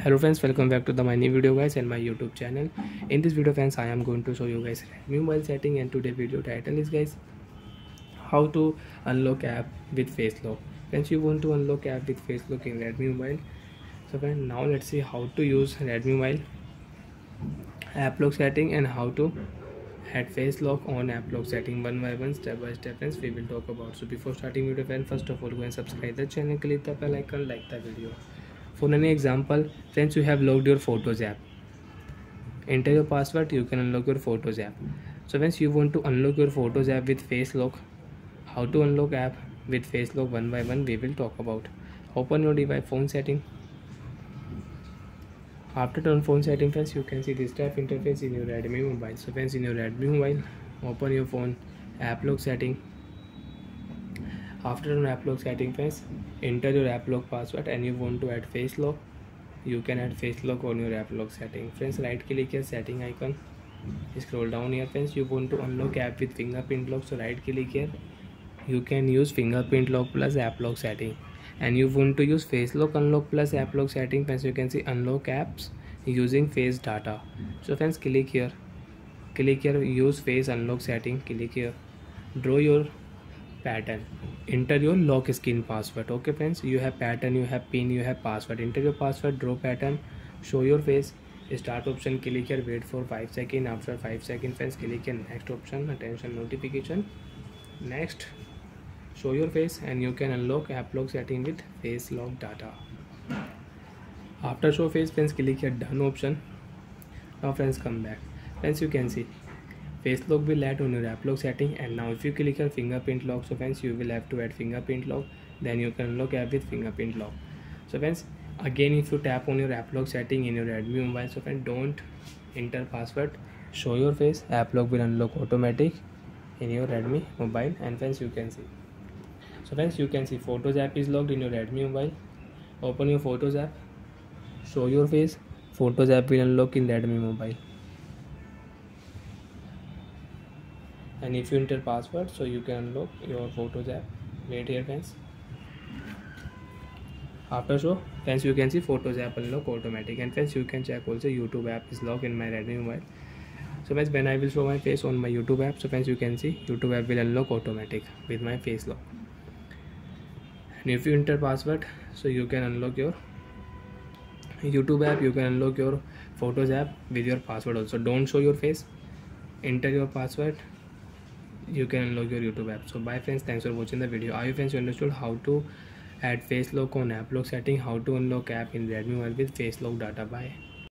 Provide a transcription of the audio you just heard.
Hello friends, welcome back to my new video guys and my YouTube channel. In this video friends, I am going to show you guys Redmi mobile setting, and today video title is guys how to unlock app with face lock. Friends, you want to unlock app with face lock in Redmi mobile. So friends, now let's see how to use Redmi mobile app lock setting and how to add face lock on app lock setting one by one, step by step friends we will talk about. So before starting video friends, first of all go and subscribe the channel, click the bell icon, like the video. For any example friends, you have logged your photos app, enter your password, you can unlock your photos app. So friends, you want to unlock your photos app with face lock. How to unlock app with face lock one by one we will talk about. Open your device phone setting. After turn phone setting friends, you can see this type interface in your Redmi mobile. So friends, in your Redmi mobile, open your phone app lock setting. After an app lock setting friends, enter your app lock password and you want to add face lock. You can add face lock on your app lock setting. Friends, right click here setting icon, scroll down here friends, you want to unlock app with fingerprint lock. So right click here, you can use fingerprint lock plus app lock setting, and you want to use face lock unlock plus app lock setting friends, you can see unlock apps using face data. So friends, click here use face unlock setting, click here, draw your pattern, enter your lock screen password. Okay friends, you have pattern, you have pin, you have password, enter your password, draw pattern, show your face, start option, click here, wait for 5 seconds. After 5 seconds friends, click here next option, attention notification, next, show your face, and you can unlock app lock setting with face lock data. After show face friends, click here done option. Now friends, come back friends, you can see face lock will add on your app lock setting, and now if you click on fingerprint lock, so friends you will have to add fingerprint lock, then you can unlock app with fingerprint lock. So friends, again if you tap on your app lock setting in your Redmi mobile, so friends don't enter password, show your face, app lock will unlock automatic in your Redmi mobile. And friends, you can see, so friends you can see photos app is logged in your Redmi mobile. Open your photos app, show your face, photos app will unlock in Redmi mobile. And if you enter password, so you can unlock your photos app. Wait here friends. After show friends, you can see photos app unlock automatic. And friends, you can check also YouTube app is locked in my Redmi mobile. So friends, when I will show my face on my YouTube app, so friends you can see YouTube app will unlock automatic with my face lock. And if you enter password, so you can unlock your YouTube app, you can unlock your photos app with your password also. Don't show your face, enter your password, you can unlock your YouTube app. So bye friends, thanks for watching the video. I hope friends you understood how to add face lock on app lock setting, how to unlock app in Redmi mobile with face lock data. Bye.